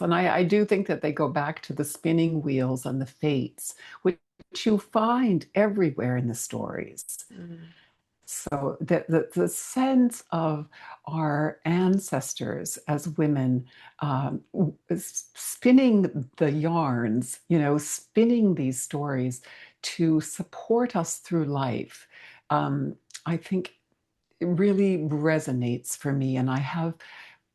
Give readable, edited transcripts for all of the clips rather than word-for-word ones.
Yes, and I do think that they go back to the spinning wheels and the fates, which you find everywhere in the stories. Mm. So the sense of our ancestors as women spinning the yarns, spinning these stories to support us through life, I think it really resonates for me. And I have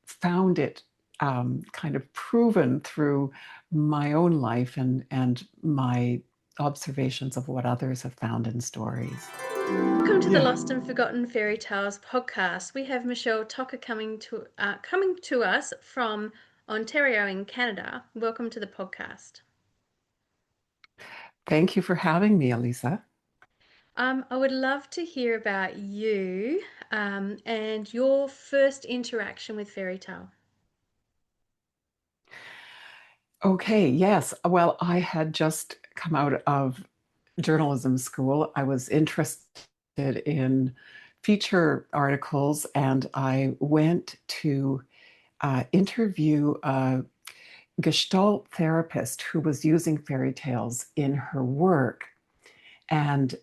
found it kind of proven through my own life and my observations of what others have found in stories. Welcome to the Yeah. Lost and Forgotten Fairy Tales podcast. We have Michelle Tocher coming to us from Ontario in Canada. Welcome to the podcast. Thank you for having me, Elisa. I would love to hear about you and your first interaction with fairy tale. Okay, yes. Well, I had just come out of journalism school. I was interested in feature articles, and I went to interview a Gestalt therapist who was using fairy tales in her work. And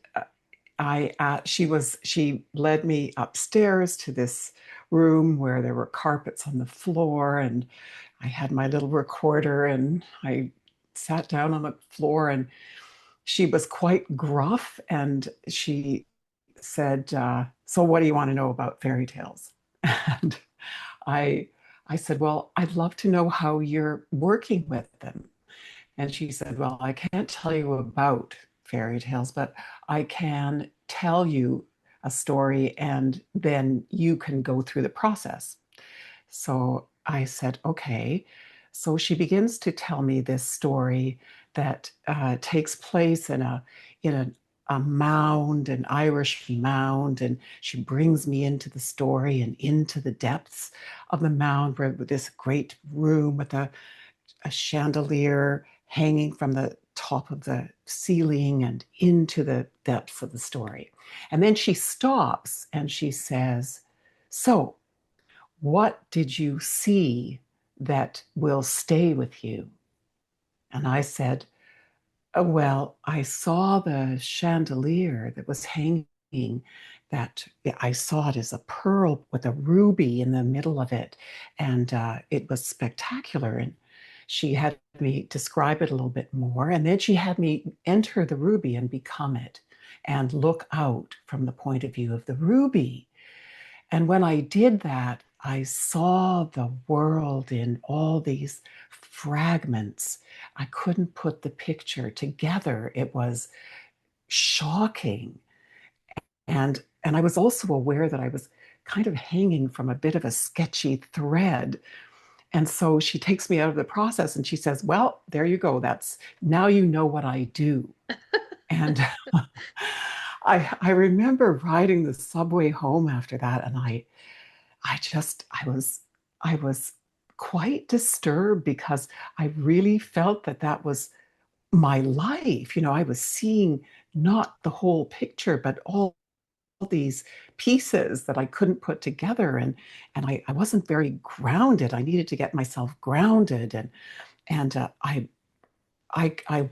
she led me upstairs to this room where there were carpets on the floor, and I had my little recorder, and I sat down on the floor, and she was quite gruff, and she said, "So what do you want to know about fairy tales?" And I I said, "Well, I'd love to know how you're working with them." And she said, "Well, I can't tell you about fairy tales, but I can tell you a story and then you can go through the process." So I said, "Okay." So she begins to tell me this story that takes place in a mound, an Irish mound, and she brings me into the story and into the depths of the mound, where this great room with a chandelier hanging from the top of the ceiling and into the depths of the story. And then she stops and she says, "So, what did you see that will stay with you?" And I said, "Oh, well, I saw the chandelier that was hanging, that I saw it as a pearl with a ruby in the middle of it. And it was spectacular." And she had me describe it a little bit more. And then she had me enter the ruby and become it and look out from the point of view of the ruby. And when I did that, I saw the world in all these fragments. I couldn't put the picture together. It was shocking. And I was also aware that I was kind of hanging from a bit of a sketchy thread. And so she takes me out of the process and she says, "Well, there you go. That's now you know what I do." And I remember riding the subway home after that, and I was quite disturbed because I really felt that that was my life. I was seeing not the whole picture, but all these pieces that I couldn't put together, and I wasn't very grounded. I needed to get myself grounded, and I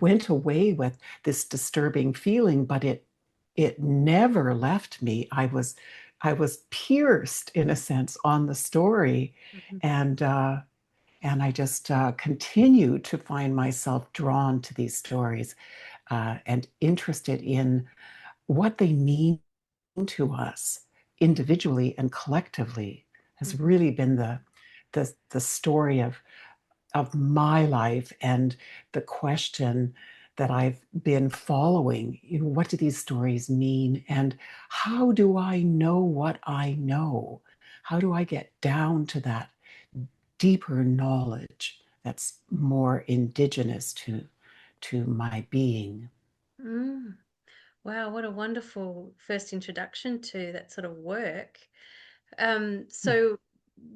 went away with this disturbing feeling, but it never left me. I was pierced in a sense on the story, Mhm. and and I just continued to find myself drawn to these stories and interested in what they mean to us individually and collectively. Has Mhm. really been the story of my life, and the question that I've been following. What do these stories mean? And how do I know what I know? How do I get down to that deeper knowledge that's more indigenous to my being? Mm. Wow, what a wonderful first introduction to that sort of work. Yeah. So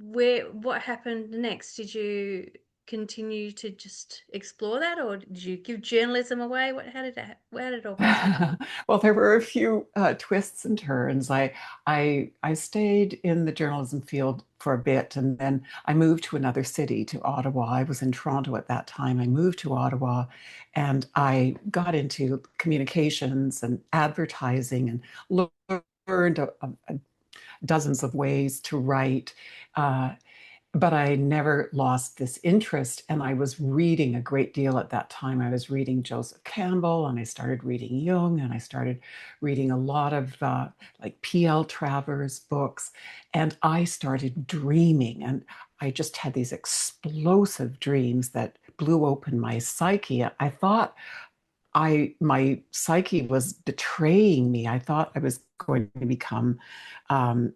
what happened next? Did you continue to just explore that, or did you give journalism away? How did it all go for you? Well, there were a few twists and turns. I stayed in the journalism field for a bit, and then I moved to another city, to Ottawa. I was in Toronto at that time. I moved to Ottawa, and I got into communications and advertising, and learned dozens of ways to write. But I never lost this interest. And I was reading a great deal at that time. I was reading Joseph Campbell, and I started reading Jung, and I started reading a lot of like P.L. Travers books. And I started dreaming. And I just had these explosive dreams that blew open my psyche. I thought my psyche was betraying me. I thought I was going to become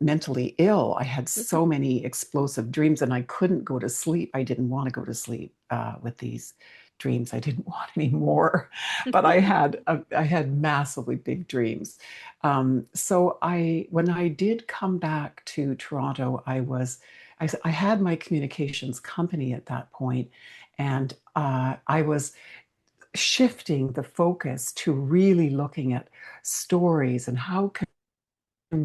mentally ill. I had so many explosive dreams, and I couldn't go to sleep. I didn't want to go to sleep with these dreams. I didn't want any more, but I had massively big dreams. So when I did come back to Toronto, I had my communications company at that point, and I was shifting the focus to really looking at stories and how can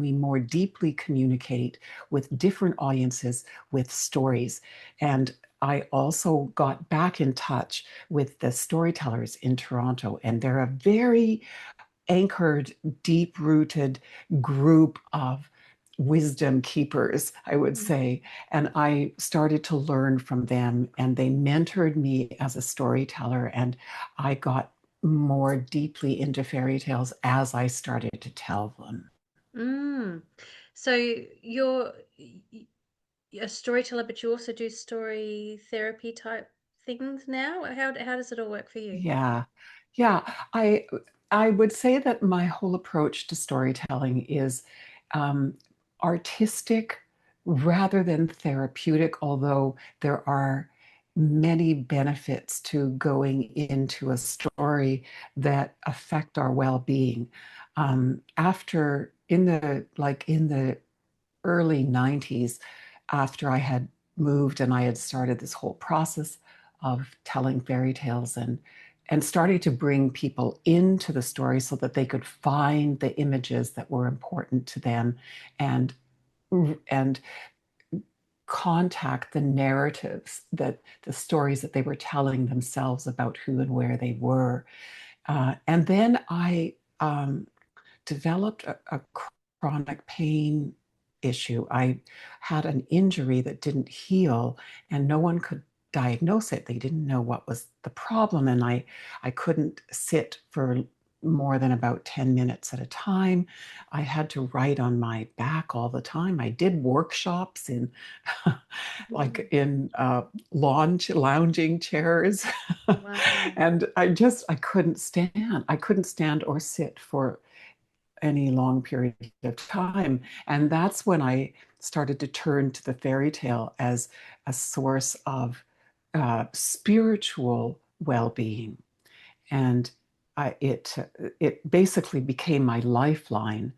we more deeply communicate with different audiences with stories. And I also got back in touch with the storytellers in Toronto, and they're a very anchored, deep rooted group of wisdom keepers, I would say. And I started to learn from them, and they mentored me as a storyteller. And I got more deeply into fairy tales as I started to tell them. Mm. So a storyteller, but you also do story therapy type things now. How does it all work for you? Yeah. Yeah. I would say that my whole approach to storytelling is um, artistic rather than therapeutic, although there are many benefits to going into a story that affect our well-being. After in the early 90s, after I had moved and I had started this whole process of telling fairy tales and starting to bring people into the story so that they could find the images that were important to them and and contact the narratives, that the stories that they were telling themselves about who and where they were. And then I developed a chronic pain issue. I had an injury that didn't heal, and no one could diagnose it. They didn't know what was the problem, and I couldn't sit for more than about 10 minutes at a time. I had to write on my back all the time. I did workshops in like in lounging chairs. Wow. And I couldn't stand. I couldn't stand or sit for any long period of time. And that's when I started to turn to the fairy tale as a source of spiritual well-being. And it basically became my lifeline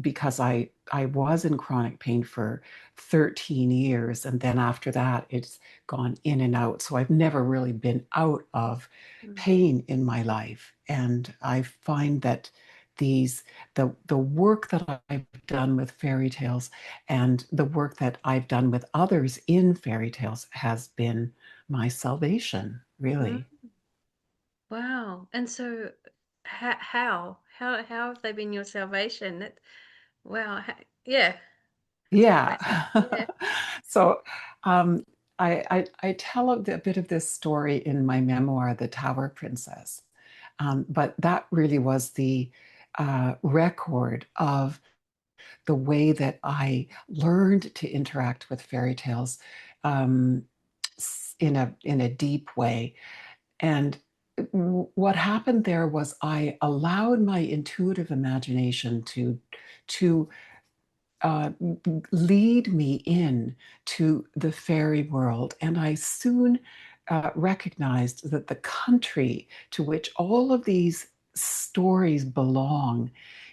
because I was in chronic pain for 13 years, and then after that it's gone in and out. So I've never really been out of Mm. pain in my life. And I find that the work that I've done with fairy tales and the work that I've done with others in fairy tales has been my salvation, Mm. really. Wow. And so how have they been your salvation? Wow. Yeah, that's amazing. Yeah. Yeah. So um, I tell a bit of this story in my memoir, The Tower Princess. But that really was the record of the way that I learned to interact with fairy tales um, in a deep way. And what happened there was I allowed my intuitive imagination to uh, lead me in to the fairy world. And I soon recognized that the country to which all of these stories belong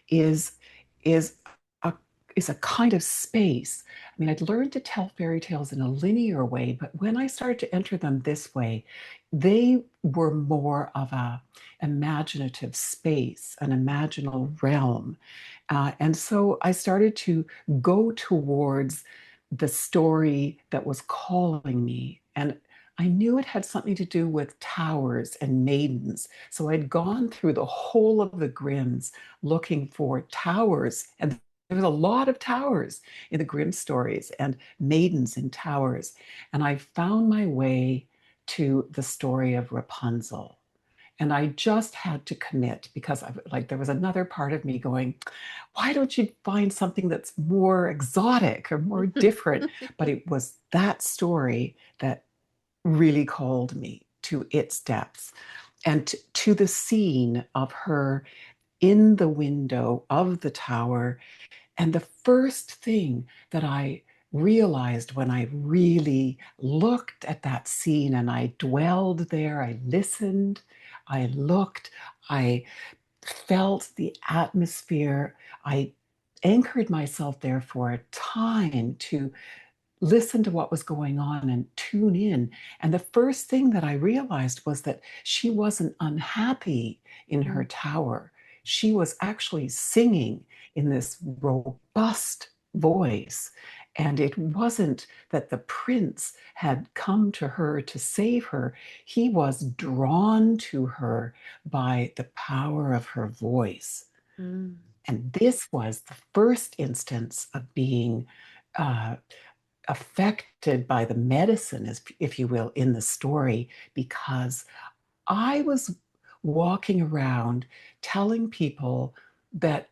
is, is a, is a kind of space. I mean, I'd learned to tell fairy tales in a linear way, but when I started to enter them this way, they were more of a imaginative space, an imaginal realm. And so I started to go towards the story that was calling me. And I knew it had something to do with towers and maidens. So I'd gone through the whole of the Grimms looking for towers. And there was a lot of towers in the Grimm stories and maidens in towers. And I found my way to the story of Rapunzel. And I just had to commit because there was another part of me going, why don't you find something that's more exotic or more different? But it was that story that really called me to its depths and to the scene of her in the window of the tower. And the first thing that I realized when I really looked at that scene and I dwelled there, I listened, I looked, I felt the atmosphere, I anchored myself there for a time to listen to what was going on and tune in. And the first thing that I realized was that she wasn't unhappy in her Mm, tower. She was actually singing in this robust voice. And it wasn't that the prince had come to her to save her. He was drawn to her by the power of her voice. mm, And this was the first instance of being uh, affected by the medicine, as if you will, in the story, because I was walking around telling people that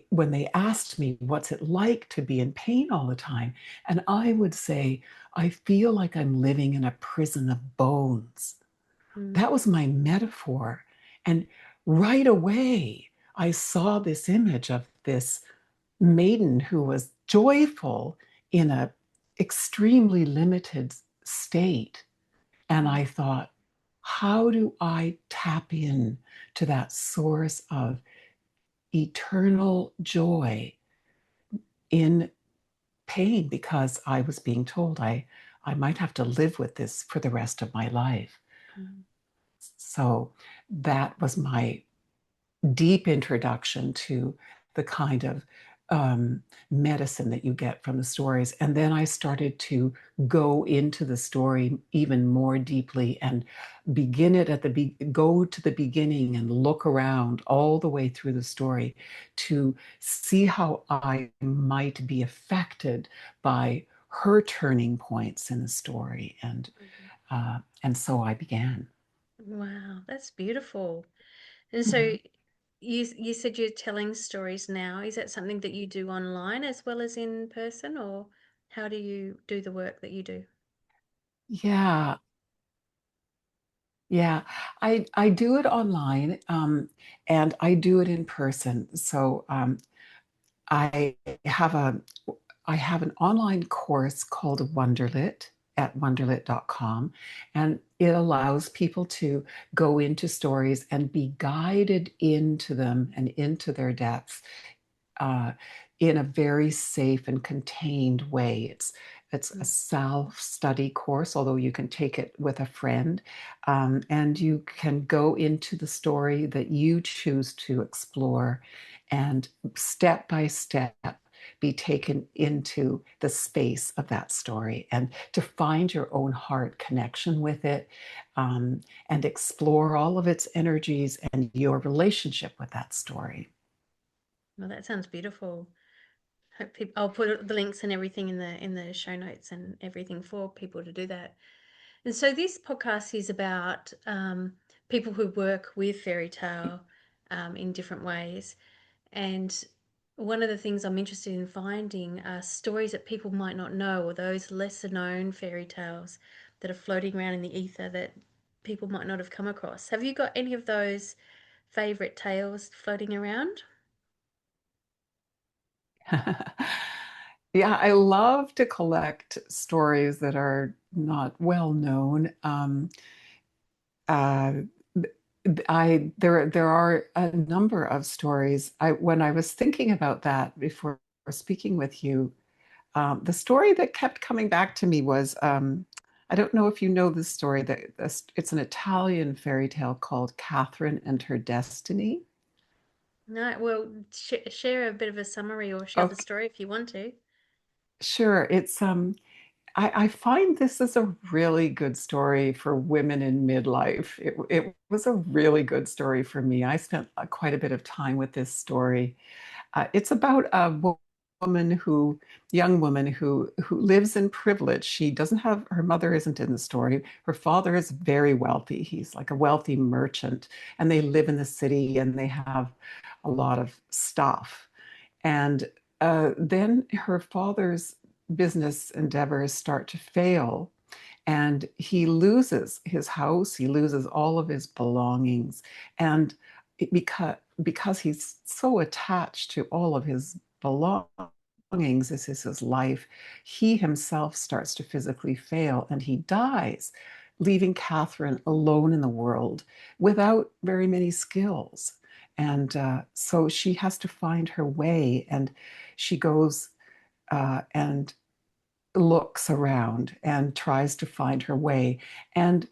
when they asked me, what's it like to be in pain all the time? And I would say, I feel like I'm living in a prison of bones. mm, That was my metaphor. And right away, I saw this image of this maiden who was joyful in a extremely limited state. And mm, I thought, how do I tap in to that source of eternal joy in pain? Because I was being told I might have to live with this for the rest of my life. mm. So that was my deep introduction to the kind of medicine that you get from the stories. And then I started to go into the story even more deeply and begin it go to the beginning and look around all the way through the story to see how I might be affected by her turning points in the story. And so I began. Wow, that's beautiful. And so Yeah. you said you're telling stories now. Is that something that you do online as well as in person, or how do you do the work that you do? Yeah, yeah, I do it online, and I do it in person. So I have a I have an online course called Wonderlit at wonderlit.com, and it allows people to go into stories and be guided into them and into their depths uh, in a very safe and contained way. It's a Mm, self-study course, although you can take it with a friend, and you can go into the story that you choose to explore, and step by step be taken into the space of that story and to find your own heart connection with it, and explore all of its energies and your relationship with that story. well, that sounds beautiful. Hope people, I'll put the links and everything in the show notes and everything for people to do that. And so this podcast is about people who work with fairy tale in different ways. And one of the things I'm interested in finding are stories that people might not know, or those lesser known fairy tales that are floating around in the ether that people might not have come across. Have you got any of those favorite tales floating around? Yeah, I love to collect stories that are not well known. Uh, there are a number of stories. When I was thinking about that before speaking with you, the story that kept coming back to me was I don't know if you know this story. It's an Italian fairy tale called Catherine and Her Destiny. No, well, share a bit of a summary or share the Okay, story if you want to. sure. I find this is a really good story for women in midlife. It was a really good story for me. I spent quite a bit of time with this story. It's about a woman who, young woman who lives in privilege. She doesn't have, her mother isn't in the story. Her father is very wealthy. He's like a wealthy merchant, and they live in the city and they have a lot of stuff. And then her father's business endeavors start to fail, and he loses his house, he loses all of his belongings. And because he's so attached to all of his belongings, this is his life, he himself starts to physically fail and he dies, leaving Catherine alone in the world without very many skills. And so she has to find her way, and she goes and looks around and tries to find her way. And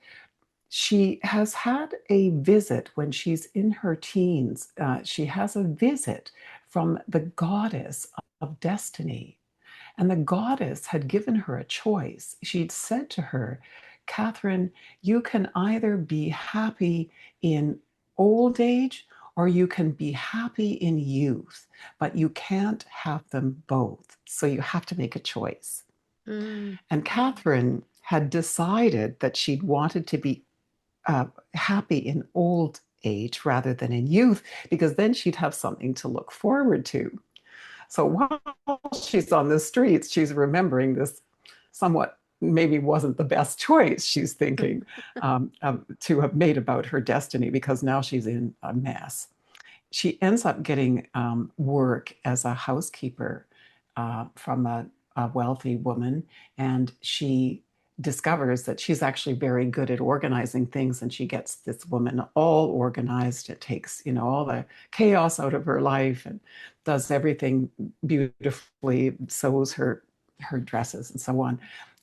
she has had a visit when she's in her teens. She has a visit from the goddess of destiny. And the goddess had given her a choice. She'd said to her, Catherine, you can either be happy in old age or you can be happy in youth, but you can't have them both. So you have to make a choice. Mm. And Catherine had decided that she'd wanted to be happy in old age rather than in youth, because then she'd have something to look forward to. So while she's on the streets, she's remembering this somewhat maybe wasn't the best choice, she's thinking, to have made about her destiny, because now she's in a mess. She ends up getting work as a housekeeper from a wealthy woman, and she discovers that she's actually very good at organizing things, and she gets this woman all organized. It takes, all the chaos out of her life and does everything beautifully, sews her dresses and so on.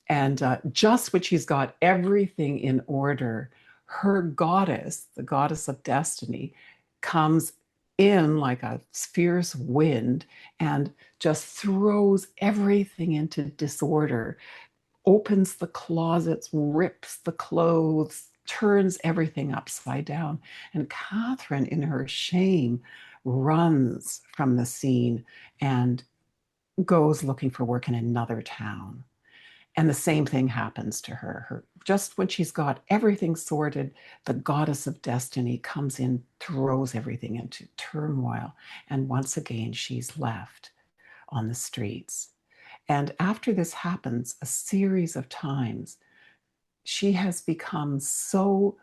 And just when she's got everything in order, her goddess, the goddess of destiny, comes in like a fierce wind and just throws everything into disorder, opens the closets, rips the clothes, turns everything upside down. And Catherine, in her shame, runs from the scene and goes looking for work in another town. And the same thing happens to her. Just when she's got everything sorted, the goddess of destiny comes in, throws everything into turmoil. And once again, she's left on the streets. And after this happens a series of times, she has become so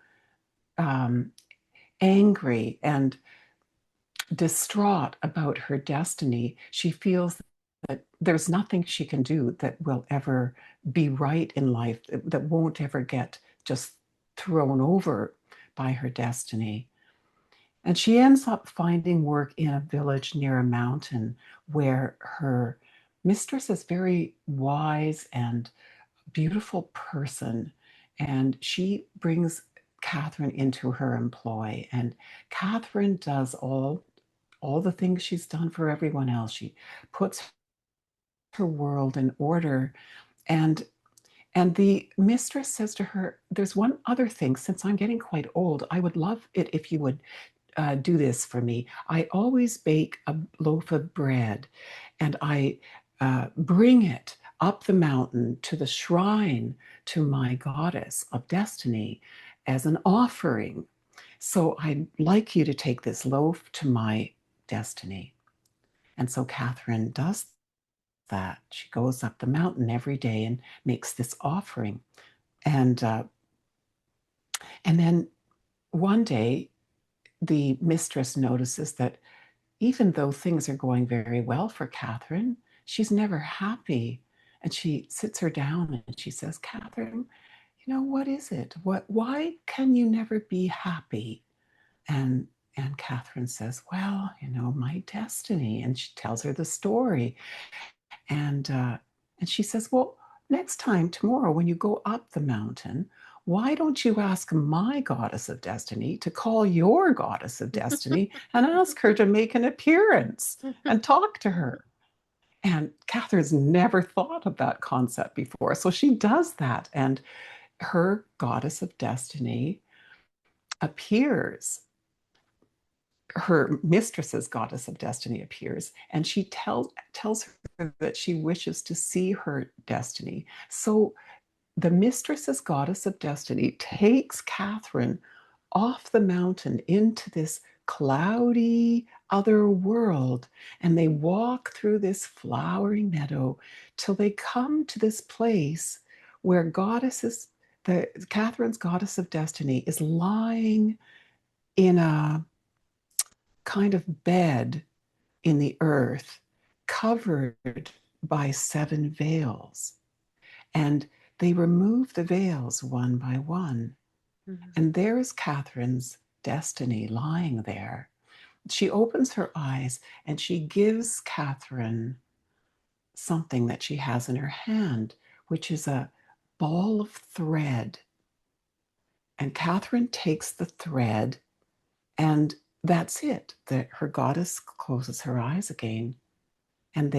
um, angry and distraught about her destiny. She feels that there's nothing she can do that will ever be right in life, that won't ever get just thrown over by her destiny. And she ends up finding work in a village near a mountain where her mistress is very wise and beautiful person. And she brings Catherine into her employ. And Catherine does all the things she's done for everyone else. She puts her world in order. And and the mistress says to her, there's one other thing. Since I'm getting quite old, I would love it if you would do this for me. I always bake a loaf of bread and I bring it up the mountain to the shrine to my goddess of destiny as an offering. So I'd like you to take this loaf to my destiny. And so Catherine does that. She goes up the mountain every day and makes this offering. And and then one day, the mistress notices that even though things are going very well for Catherine, she's never happy. And she sits her down and she says, Catherine, what is it? Why can you never be happy? And And Catherine says, well, my destiny. And she tells her the story. And she says, well, next time, tomorrow, when you go up the mountain, why don't you ask my goddess of destiny to call your goddess of destiny and ask her to make an appearance and talk to her? And Catherine's never thought of that concept before. So she does that. And her goddess of destiny appears. Her mistress's goddess of destiny appears, and she tells her that she wishes to see her destiny. So the mistress's goddess of destiny takes Catherine off the mountain into this cloudy other world, and they walk through this flowery meadow till they come to this place where Catherine's goddess of destiny is lying in a kind of bed in the earth, covered by 7 veils. And they remove the veils one by one. And there is Catherine's destiny lying there. She opens her eyes and she gives Catherine something that she has in her hand, which is a ball of thread. And Catherine takes the thread, and that's it. Her goddess closes her eyes again, and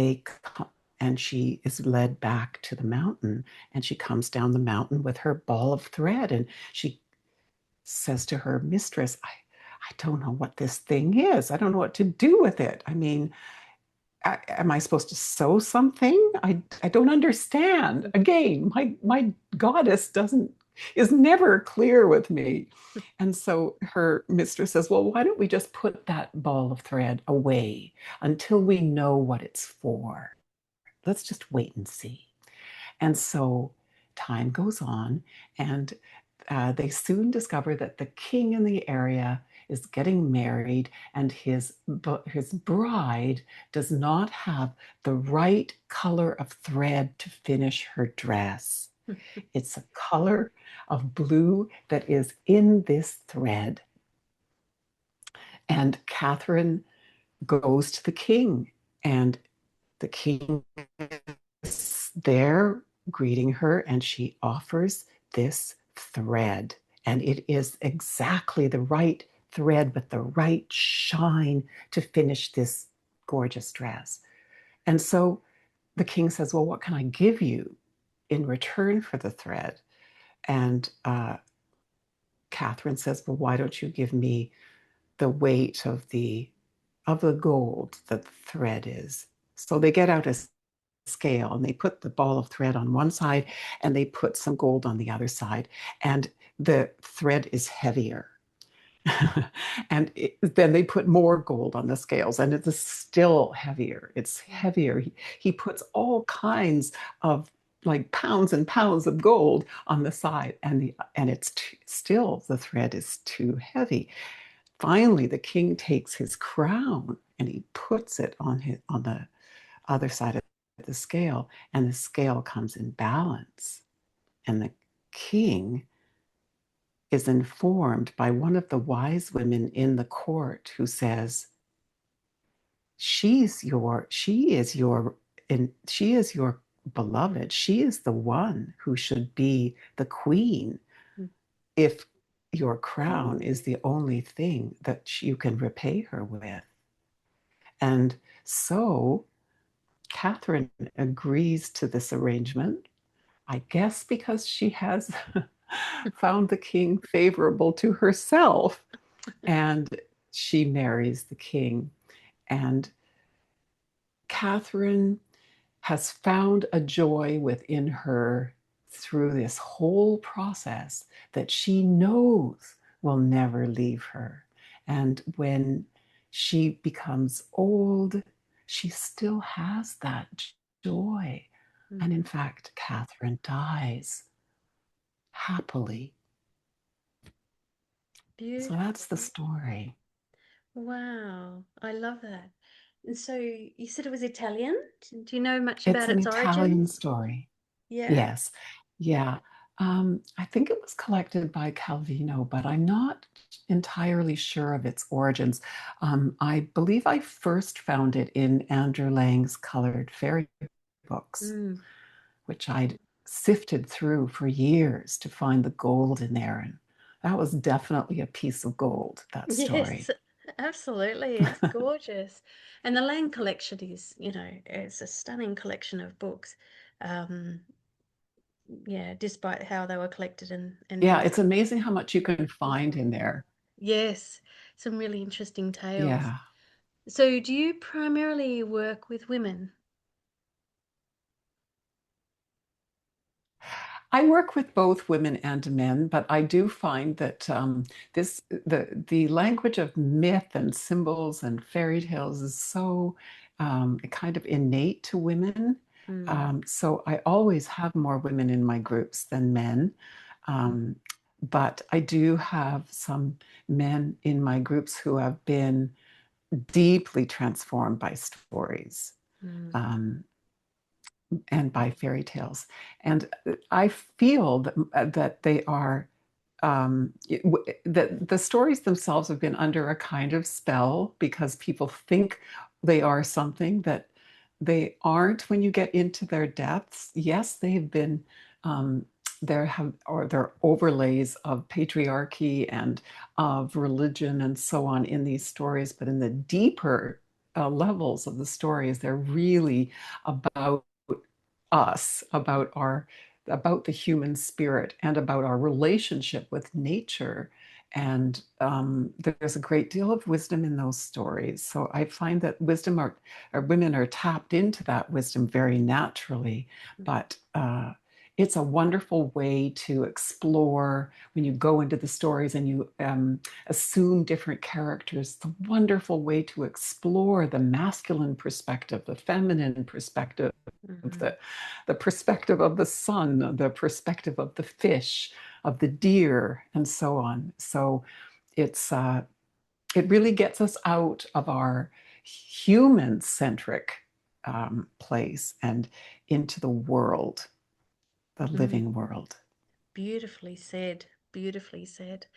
and she is led back to the mountain, and she comes down the mountain with her ball of thread, and she says to her mistress, I don't know what this thing is. I don't know what to do with it. I mean, am I supposed to sew something? I don't understand. Again, my goddess is never clear with me. And so her mistress says, well, why don't we just put that ball of thread away until we know what it's for? Let's just wait and see. And so time goes on, and they soon discover that the king in the area is getting married, and his bride does not have the right color of thread to finish her dress. It's a color of blue that is in this thread. And Catherine goes to the king, and the king is there greeting her, and she offers this thread. And it is exactly the right thread with the right shine to finish this gorgeous dress. And so the king says, well, what can I give you in return for the thread? And Catherine says, well, why don't you give me the weight of the gold that the thread is? So they get out a scale, and they put the ball of thread on one side and they put some gold on the other side, and the thread is heavier. And then they put more gold on the scales, and it's still heavier. It's heavier. He puts all kinds of, like, pounds and pounds of gold on the side, and it's still, the thread is too heavy. Finally, the king takes his crown and he puts it on the other side of the scale, and the scale comes in balance. And the king is informed by one of the wise women in the court, who says, she is your beloved. She is the one who should be the queen, if your crown is the only thing that you can repay her with. And so Catherine agrees to this arrangement, I guess because she has found the king favorable to herself. And she marries the king. And Catherine has found a joy within her through this whole process that she knows will never leave her. And when she becomes old, she still has that joy. And in fact, Catherine dies happily. So Beautiful. that's the story. Wow, I love that. And so you said it was Italian. Do you know much It's about an its Italian origins? story. Yeah. Yes. Yeah. I think it was collected by Calvino, but I'm not entirely sure of its origins. I believe I first found it in Andrew Lang's colored fairy books, Mm. which I'd sifted through for years to find the gold in there. And that was definitely a piece of gold, that Yes, story. absolutely. It's gorgeous. And the Lang collection is, it's a stunning collection of books. Um, yeah, despite how they were collected and Yeah, it's amazing how much you can find in there. yes, some really interesting tales. Yeah. So, do you primarily work with women? I work with both women and men, but I do find that the language of myth and symbols and fairy tales is so kind of innate to women. Mm, So I always have more women in my groups than men. Um, but I do have some men in my groups who have been deeply transformed by stories. mm, Um, and by fairy tales. And I feel that they are that the stories themselves have been under a kind of spell because people think they are something that they aren't when you get into their depths. Yes, they have been there have or there are overlays of patriarchy and of religion and so on in these stories, but in the deeper levels of the stories, they're really about us, about the human spirit and about our relationship with nature. And there's a great deal of wisdom in those stories. So I find that or women are tapped into that wisdom very naturally. But it's a wonderful way to explore when you go into the stories and you assume different characters. It's a wonderful way to explore the masculine perspective, the feminine perspective, mm, the perspective of the sun, the perspective of the fish, of the deer, and so on. So it's it really gets us out of our human centric place and into the world, the mm. living world. Beautifully said. Beautifully said.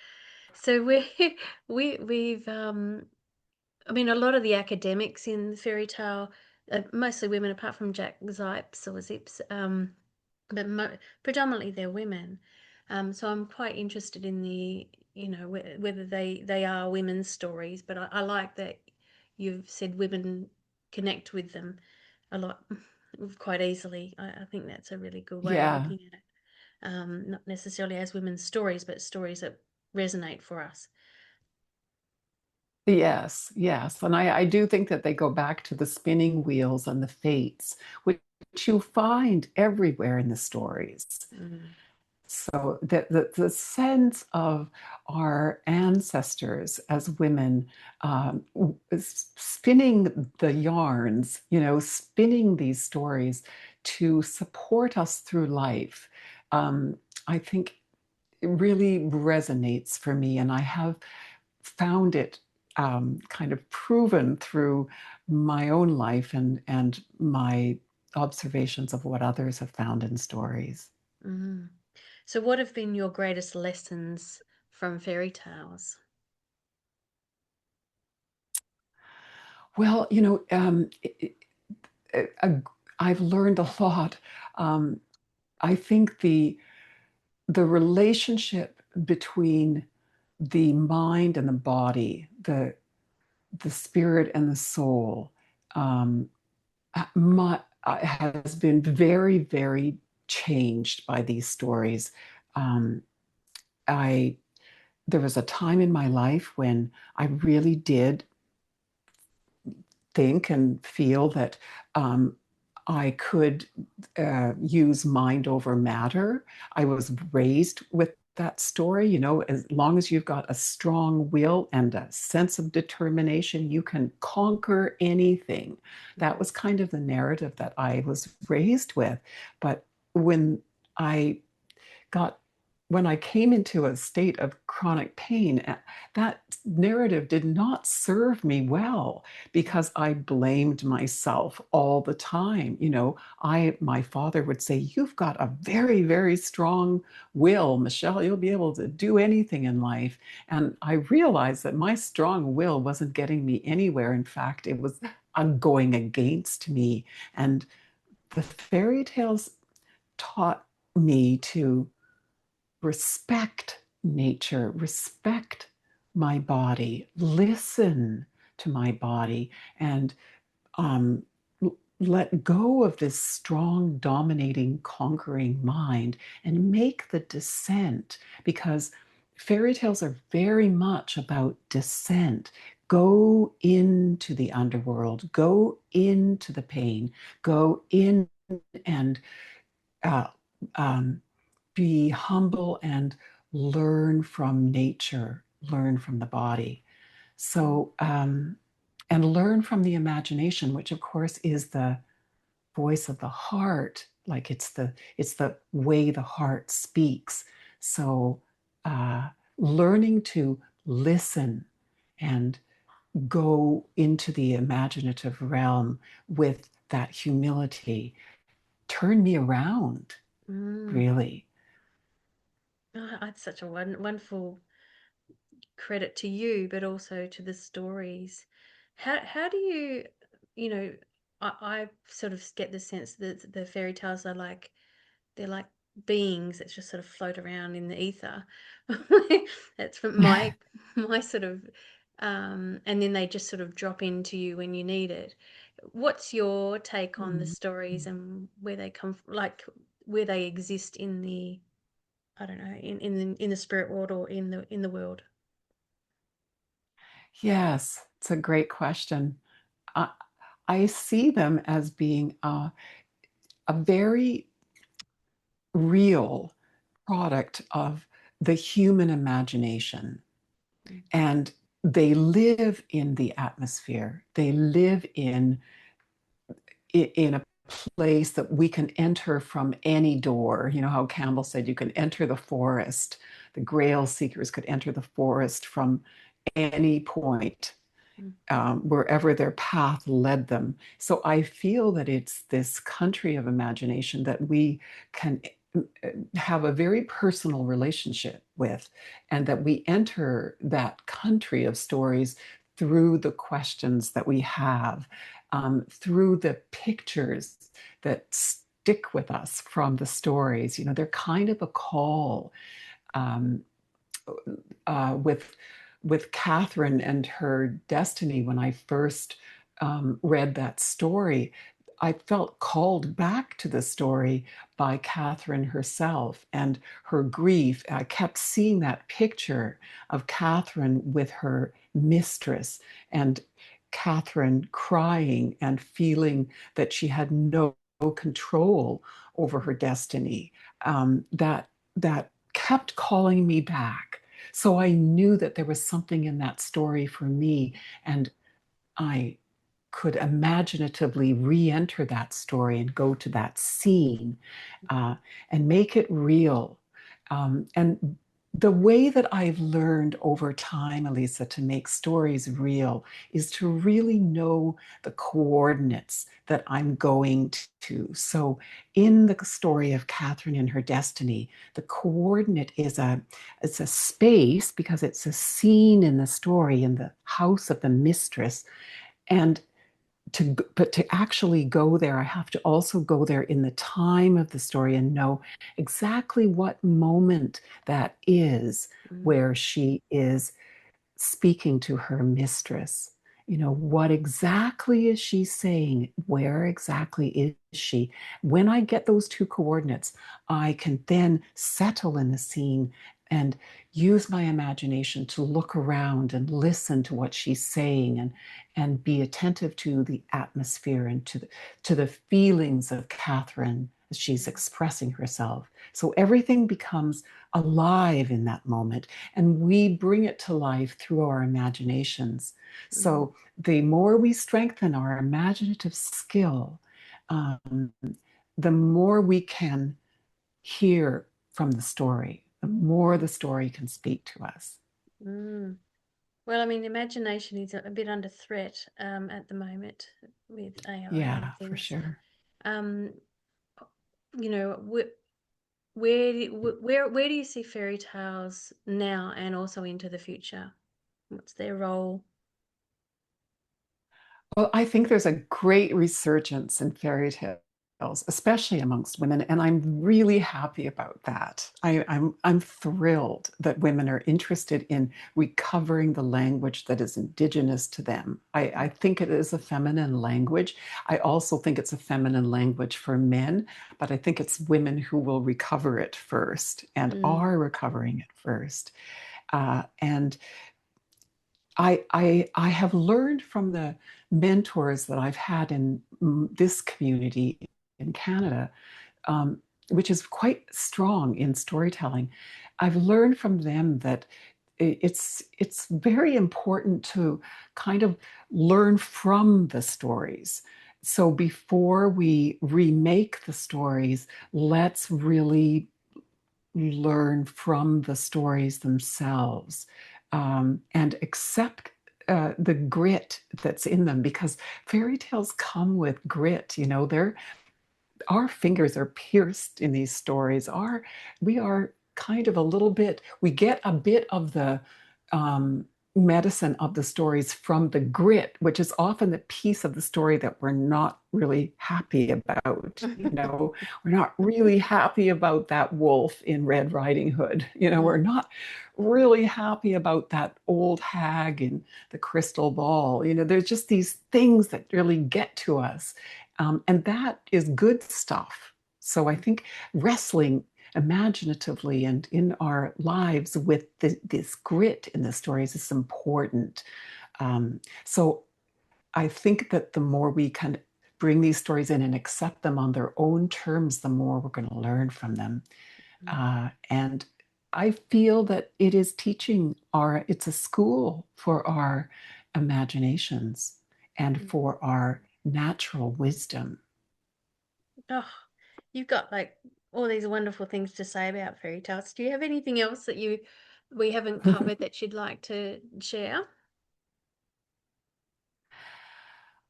So we we've I mean, a lot of the academics in fairy tale, mostly women, apart from Jack Zipes or Zips, but predominantly they're women. So I'm quite interested in the, whether they are women's stories. But I like that you've said women connect with them a lot, quite easily. I think that's a really good way of Yeah. looking at it. Not necessarily as women's stories, but stories that resonate for us. Yes, yes. And I do think that they go back to the spinning wheels and the fates, which you find everywhere in the stories. Mm, So the sense of our ancestors as women spinning the yarns, spinning these stories to support us through life, um, I think it really resonates for me. And I have found it kind of proven through my own life and my observations of what others have found in stories. mm. So, what have been your greatest lessons from fairy tales? Well, uh, I've learned a lot. Um, I think the relationship between the mind and the body, the spirit and the soul, um, has been very, very changed by these stories. Um, I There was a time in my life when I really did think and feel that I could use mind over matter. I was raised with that story, as long as you've got a strong will and a sense of determination, you can conquer anything. That Mm, was kind of the narrative that I was raised with. But when I got when I came into a state of chronic pain, that narrative did not serve me well because I blamed myself all the time. My father would say, "You've got a very, very strong will, Michelle. You'll be able to do anything in life." And I realized that my strong will wasn't getting me anywhere. In fact, it was going against me. And the fairy tales taught me to respect nature, respect my body, listen to my body, and um, let go of this strong, dominating, conquering mind and make the descent, because fairy tales are very much about descent. Go into the underworld, go into the pain, go in and uh, um, be humble and learn from nature, learn from the body. So, and learn from the imagination, which of course is the voice of the heart. Like it's the way the heart speaks. So, uh, learning to listen and go into the imaginative realm with that humility turned me around, Mm. really. Oh, that's such a wonderful credit to you, but also to the stories. How do you, you know, I sort of get the sense that the fairy tales are like they're like beings that just sort of float around in the ether. That's from my sort of, and then they just sort of drop into you when you need it. What's your take on the Mm. stories and where they come from, like where they exist in the, I don't know, in the spirit world or in the world? Yes, it's a great question. I, I see them as being a very real product of the human imagination. Mm, And they live in the atmosphere. They live in a place that we can enter from any door. You know how Campbell said you can enter the forest. The Grail seekers could enter the forest from any point, mm, wherever their path led them. So I feel that it's this country of imagination that we can have a very personal relationship with, and that we enter that country of stories through the questions that we have, through the pictures that stick with us from the stories. They're kind of a call. Um, with Catherine and her destiny, when I first read that story, I felt called back to the story by Catherine herself and her grief. I kept seeing that picture of Catherine with her mistress, and Catherine crying and feeling that she had no control over her destiny. That kept calling me back. So I knew that there was something in that story for me, and I could imaginatively re enter that story and go to that scene, uh, and make it real. And the way that I've learned over time, Elisa, to make stories real is to really know the coordinates that I'm going to. So, in the story of Catherine and her destiny, the coordinate is it's a space, because it's a scene in the story in the house of the mistress. And to actually go there, I have to also go there in the time of the story and know exactly what moment that is, mm, where she is speaking to her mistress. What exactly is she saying? Where exactly is she? When I get those two coordinates, I can then settle in the scene and use my imagination to look around and listen to what she's saying, and be attentive to the atmosphere and to the feelings of Catherine as she's mm, expressing herself. So everything becomes alive in that moment, and we bring it to life through our imaginations. mm. So the more we strengthen our imaginative skill, um, the more we can hear from the story. the more the story can speak to us. Mm. Well, I mean, imagination is a bit under threat at the moment with AI and Yeah, for things. sure. Um, you know, where do you see fairy tales now and also into the future? What's their role? Well, I think there's a great resurgence in fairy tales, especially amongst women, and I'm really happy about that. I'm thrilled that women are interested in recovering the language that is indigenous to them. I think it is a feminine language. I also think it's a feminine language for men, but I think it's women who will recover it first and Mm, are recovering it first. And I have learned from the mentors that I've had in this community in Canada, which is quite strong in storytelling. I've learned from them that it's very important to kind of learn from the stories. So before we remake the stories, let's really learn from the stories themselves, and accept the grit that's in them, because fairy tales come with grit. They're our fingers are pierced in these stories. We are kind of a little bit, we get a bit of the medicine of the stories from the grit, which is often the piece of the story that we're not really happy about. We're not really happy about that wolf in Red Riding Hood. We're mm, not really happy about that old hag in the crystal ball. There's just these things that really get to us, and that is good stuff. So I think wrestling imaginatively and in our lives with this grit in the stories is important. So I think that the more we can bring these stories in and accept them on their own terms, the more we're going to learn from them. mm, And I feel that it's a school for our imaginations and mm. for our natural wisdom. Oh, you've got like all these wonderful things to say about fairy tales. Do you have anything else that we haven't covered that you'd like to share?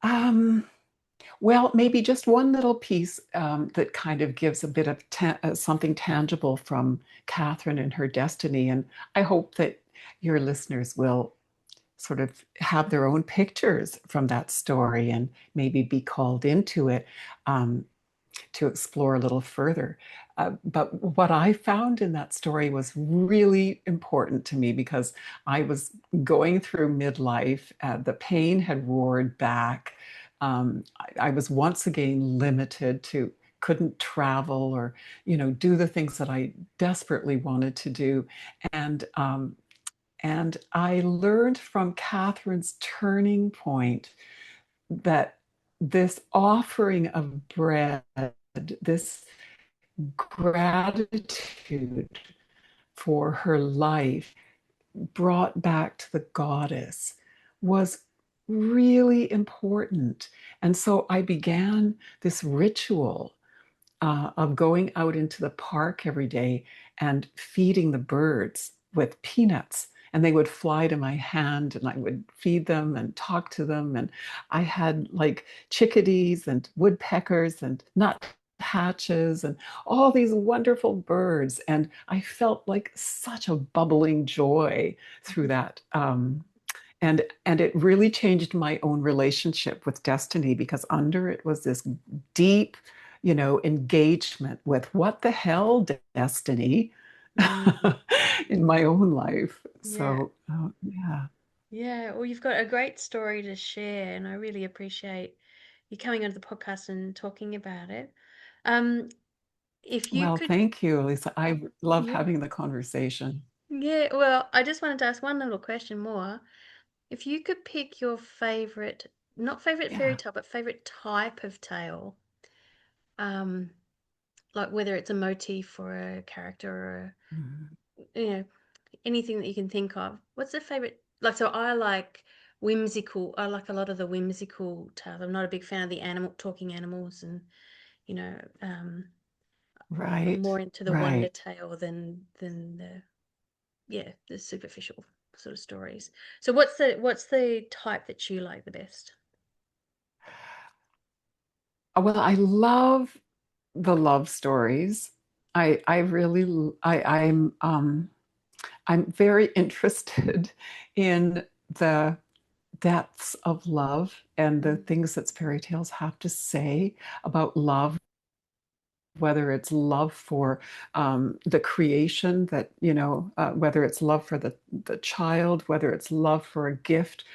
um, Well, maybe just one little piece that kind of gives a bit of something tangible from Catherine and her destiny. And I hope that your listeners will sort of have their own pictures from that story and maybe be called into it. To explore a little further. But what I found in that story was really important to me because I was going through midlife. The pain had roared back. I was once again limited to couldn't travel or do the things that I desperately wanted to do, and I learned from Catherine's turning point that this offering of bread, this gratitude for her life brought back to the goddess, was really important. And so I began this ritual of going out into the park every day and feeding the birds with peanuts. And they would fly to my hand, and I would feed them and talk to them. And I had like chickadees and woodpeckers and nuthatches and all these wonderful birds. And I felt like such a bubbling joy through that. And it really changed my own relationship with destiny, because under it was this deep, engagement with what the hell, destiny, Mm, in my own life. yeah. So yeah. Yeah, well, you've got a great story to share, and I really appreciate you coming onto the podcast and talking about it. Um, if you Well, could, thank you, Lisa. I love yeah, having the conversation. yeah, well, I just wanted to ask one little question more. If you could pick your favorite, not favorite fairy Yeah. tale, but favorite type of tale, um, like whether it's a motif or a character or, Mhm. you know, anything that you can think of. What's the favorite? Like, so I like whimsical. I like a lot of the whimsical tales. I'm not a big fan of the animal talking animals, and you know, um, I'm Right. more into the wonder Right. tale than the superficial sort of stories. So what's the type that you like the best? Well, I love the love stories. I really I'm very interested in the depths of love and the Mm, things that fairy tales have to say about love, whether it's love for the creation that, whether it's love for the child, whether it's love for a gift,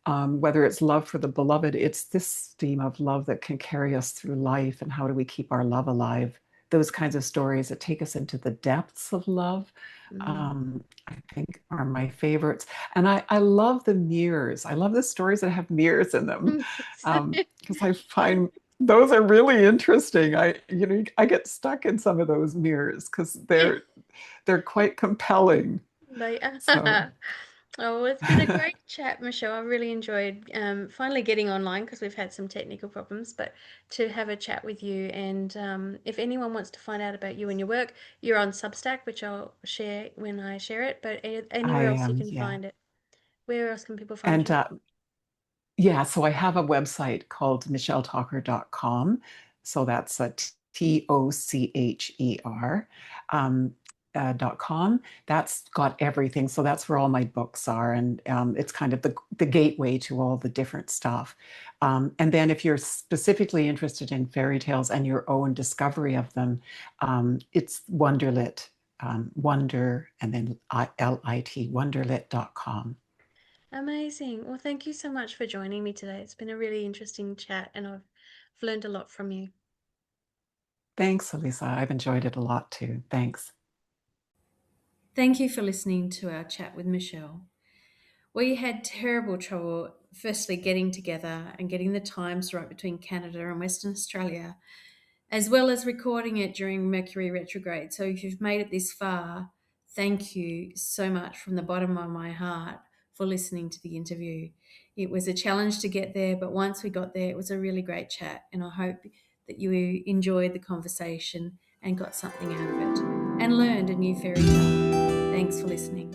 whether it's love for the beloved. It's this theme of love that can carry us through life, and how do we keep our love alive? Those kinds of stories that take us into the depths of love, mm. I think are my favorites. And I love the mirrors. I love the stories that have mirrors in them, because I find those are really interesting. I get stuck in some of those mirrors because Yeah, they're quite compelling. they So are. Oh, well, it's been a great chat, Michelle. I really enjoyed finally getting online because we've had some technical problems, but to have a chat with you. And if anyone wants to find out about you and your work, you're on Substack, which I'll share when I share it, but I anywhere else you am, can yeah. find it. Where else can people find And you? yeah, so I have a website called michellettocher.com. So that's a Tocher, .com. That's got everything. So that's where all my books are. And it's kind of the gateway to all the different stuff. And then if you're specifically interested in fairy tales and your own discovery of them, it's Wonderlit, Wonder, and then LIT, wonderlit.com. Amazing. Well, thank you so much for joining me today. It's been a really interesting chat, and I've learned a lot from you. Thanks, Elisa. I've enjoyed it a lot too. Thanks. Thank you for listening to our chat with Michelle. We had terrible trouble, firstly, getting together and getting the times right between Canada and Western Australia, as well as recording it during Mercury retrograde. So if you've made it this far, thank you so much from the bottom of my heart for listening to the interview. It was a challenge to get there, but once we got there, it was a really great chat. And I hope that you enjoyed the conversation and got something out of it and learned a new fairy tale. Thanks for listening.